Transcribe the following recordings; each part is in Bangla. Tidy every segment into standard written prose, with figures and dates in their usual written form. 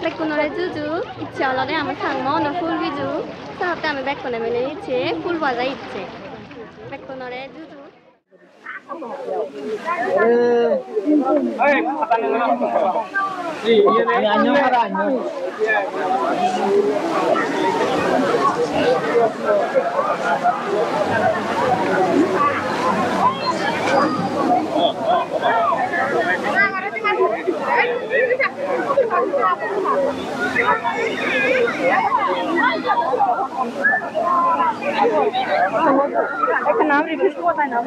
Bekunore juju, iচ্ছে olode ami thangmo ono ful biju, saate ami bekone mele iচ্ছে ful baja iচ্ছে. Bekunore juju. একটা নাম রিভিউ কোথায় নাম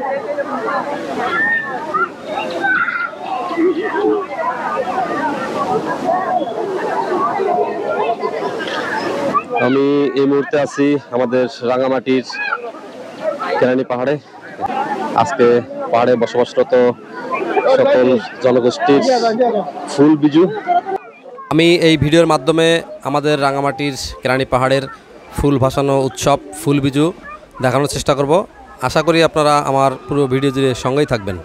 আমি এই মুহূর্তে আছি আমাদের রাঙামাটির কেরানি পাহাড়ে। আজকে পাহাড়ে বসবাসরত সকল জনগোষ্ঠীর ফুল বিজু। আমি এই ভিডিওর মাধ্যমে আমাদের রাঙামাটির কেরানি পাহাড়ের ফুল ভাসানো উৎসব ফুল বিজু দেখানোর চেষ্টা করব। আশা করি আপনারা আমার পুরো ভিডিও জুড়ে সঙ্গেই থাকবেন।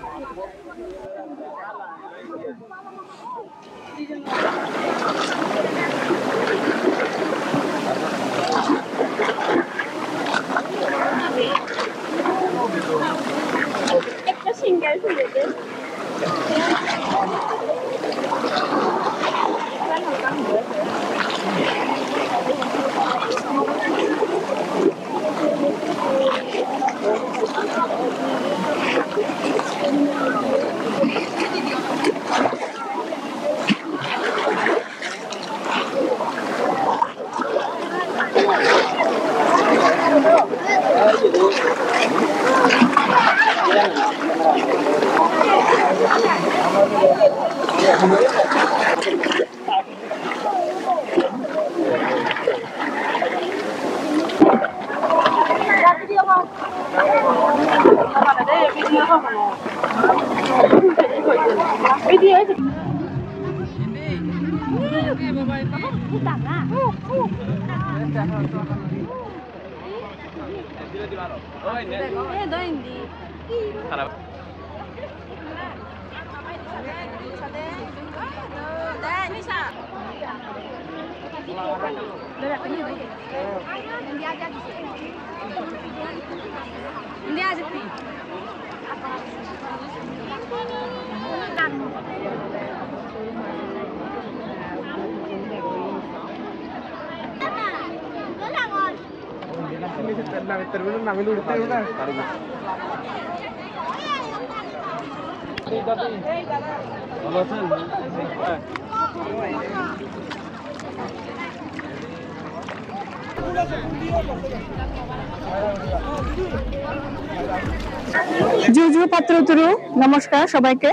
জুজু পাত্রতুরু নমস্কার সবাইকে।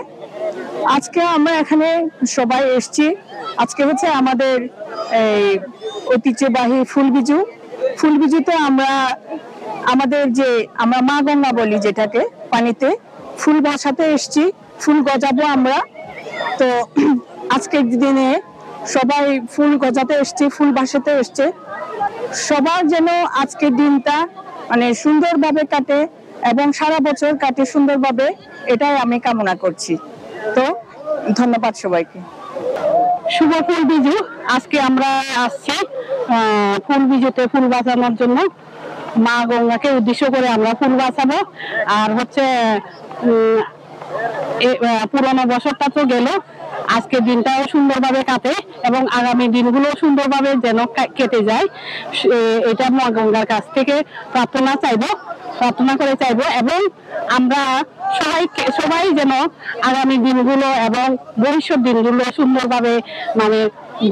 আজকে আমরা এখানে সবাই এসেছি। আজকে হচ্ছে আমাদের এই ঐতিহ্যবাহী ফুলবিজুতে আমরা আমাদের যে আমরা মা গঙ্গা বলি যেটাকে পানিতে ফুল ভাসাতে এসেছি, ফুল গজাবো আমরা। তো আজকের দিনে সবাই ফুল গজাতে এসছে, ফুল ভাসাতে এসছে। সবার যেন আজকের দিনটা মানে সুন্দরভাবে কাটে এবং সারা বছর কাটে সুন্দরভাবে, এটাই আমি কামনা করছি। তো ধন্যবাদ সবাইকে। শুভ ফুল বিজু। আজকে আমরা আসছি ফুল বিজুতে ফুল বাঁচানোর জন্য। মা গঙ্গাকে উদ্দেশ্য করে আমরা ফুল বাঁচাবো। আর হচ্ছে পুরোনো বছরটা তো গেল, আজকের দিনটাও সুন্দরভাবে কাটে এবং আগামী দিনগুলো সুন্দরভাবে যেন কেটে যায়, এটা মা গঙ্গার কাছ থেকে প্রার্থনা করে চাইবো। এবং আমরা সবাই যেন আগামী দিনগুলো এবং ভবিষ্যৎ দিনগুলো সুন্দরভাবে মানে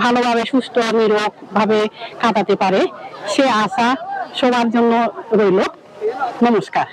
ভালোভাবে সুস্থ নিরোগ ভাবে কাটাতে পারে, সে আশা সবার জন্য রইল। নমস্কার।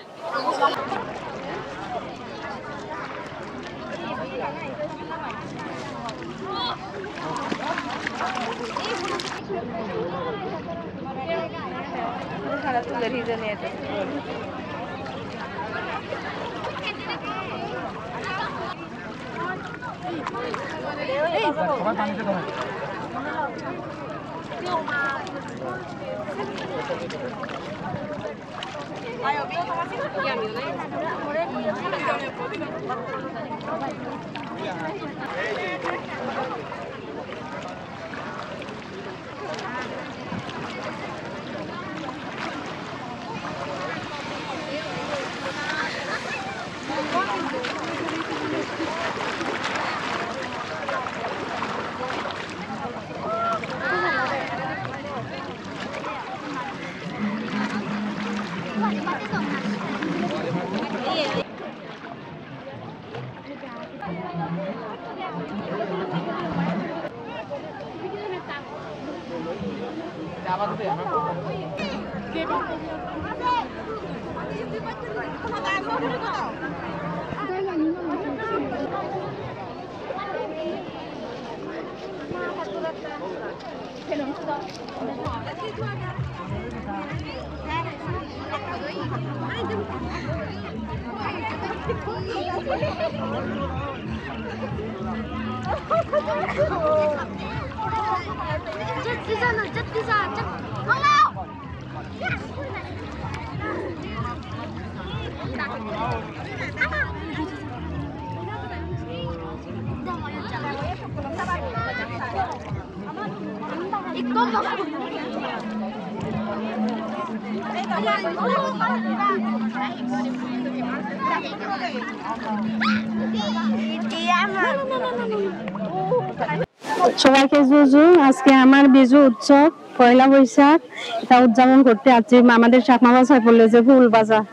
সবাইকে জুজু। আজকে আমার বিজু উৎসব পয়লা বৈশাখ এটা উদযাপন করতে আছি আমাদের চাকমা ভাষায় বললে যে ফুল বাজার,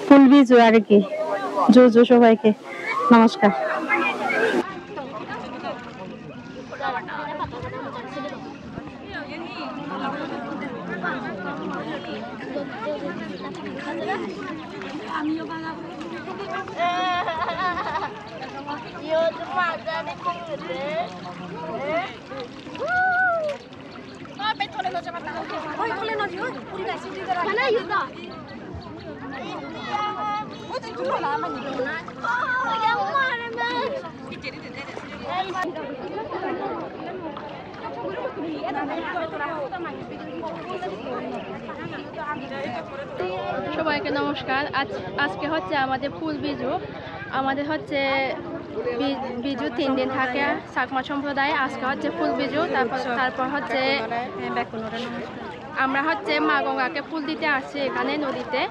ফুল বিজু আর কি। জুজু সবাইকে নমস্কার। সবাইকে নমস্কার। আজকে হচ্ছে আমাদের ফুল বিজু। আমাদের হচ্ছে বিজু 3 দিন থাকে চাকমা সম্প্রদায়। আজকে হচ্ছে ফুল বিজু। তারপর হচ্ছে আমরা হচ্ছে মা গঙ্গাকে ফুল দিতে আসছি এখানে নদীতে।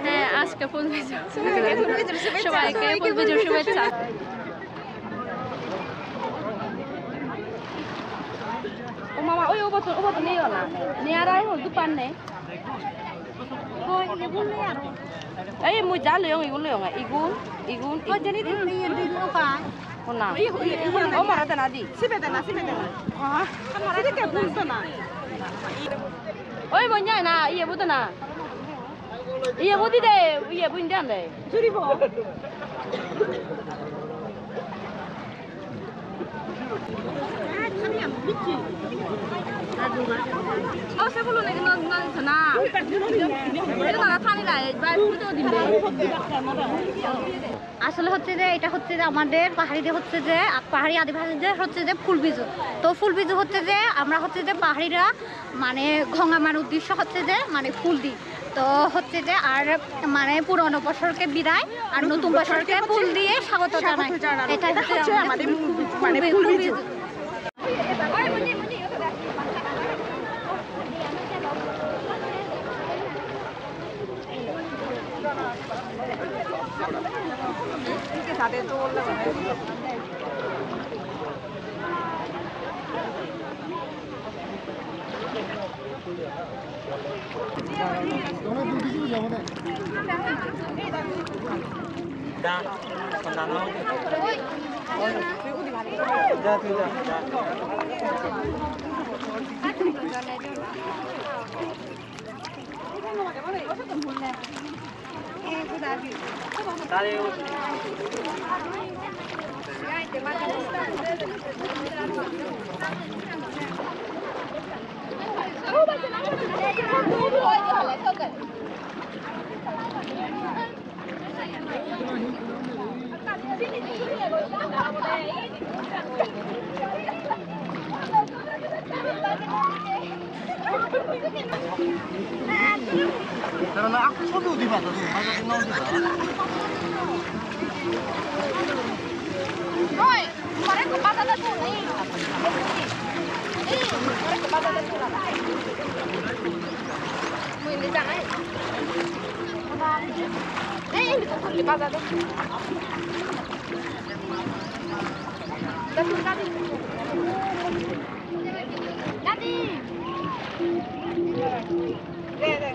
হ্যাঁ, আজকে ফুল বিজু। সবাইকে ফুল বিজুর শুভেচ্ছা। ও মামা ওই ওবত নিও না, নিয়ারাই হল দুপান নে। ấy mùi giá lượng à igun oh jadi di lupa oh nah oh mana tanah di siapa tanah ah kan mana dia kayak pun tanah oh mau nyai na iya bu tanah iya bu deh iya bu indian deh curi bo oh saya belum lagi nonton sana itu nggak kami lah itu di আসলে হচ্ছে যে এটা হচ্ছে যে আমাদের পাহাড়িদের হচ্ছে যে পাহাড়ি আদিবাসীদের হচ্ছে যে ফুল বিজু। তো ফুল বিজু হচ্ছে যে আমরা হচ্ছে যে পাহাড়িরা মানে গঙ্গামার উদ্দেশ্য হচ্ছে যে মানে ফুল দিই। তো হচ্ছে যে আর মানে পুরনো বছরকে বিদায় আর নতুন বছরকে ফুল দিয়ে স্বাগত জানাই। এটা হচ্ছে আমাদের মানে ফুল Biju. Karena aku sudah di mana tuh, banyak yang nongol. Rồi, mà đấy có bao giờ thu này. Đi, đấy có bao giờ thu là. Mình đi ra đấy. Đấy, em cũng không đi bao giờ đâu. Ra đi, ra đi. Ra đi. Đây, đây.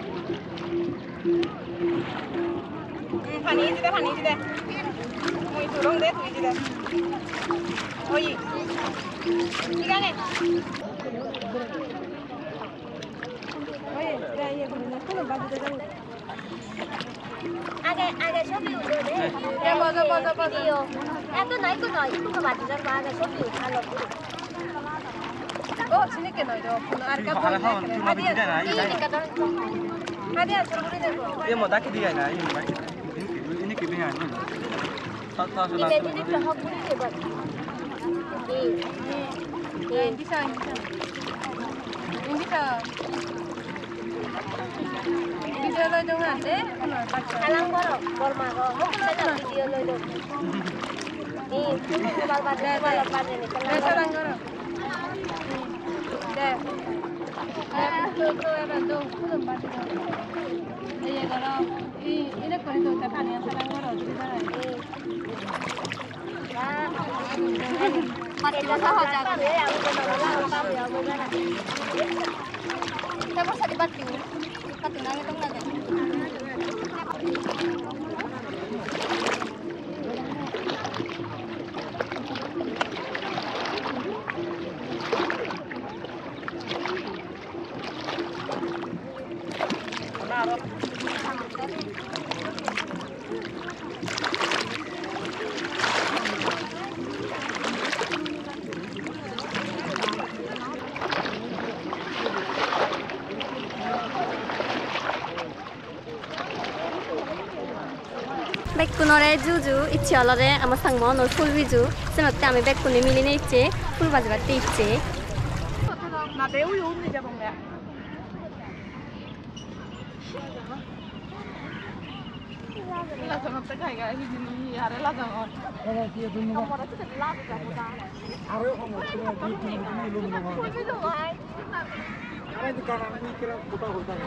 Phản ý gì đây? Mùi thủ đông đấy, mùi gì đây? Ôi gì? Đi ra này. Ôi, đây, không được bao giờ đâu. Aga số view rồi đấy. Em bao giờ. Em cứ nói không có bạn ra aga số view ăn lộc. 재밌게 놀죠. 아까 보는데 하디야 저번에 되고. ये मदा की दिया ना ये भाई इन्हें की भी है नहीं था 이제 드립 좀 하고 이제 봐. 인디사. 비디오 넣으면 안 돼? Alang boro, bormago. Saya video lo lo. Nih, kebal badan ini. 사랑 걸어. 네. 또 해봐도 푸는 맛이다. 얘들아, 이래 거리도 다 반이야. 사랑 걸어 어떻게 살아야 돼? Kita sahaja ya, aku kenal kamu ya, bukan? Saya mau sari batu. Batu nangis dong nggak? 백군어의 주주 이치얼러의 아마 상모 널 풀비주 스노트 아미 백군이 밀리네 있지 풀바지 바티 있지 나 매우 좋은 데 잡은 거야. 라장 어떻게 하기가 이니 아래 라장 어. 엄마가 진짜 라장 보다. अरे हम उसमें भी लोग 풀비도 와이. अरे दुकान में भी किरा फुटा होता है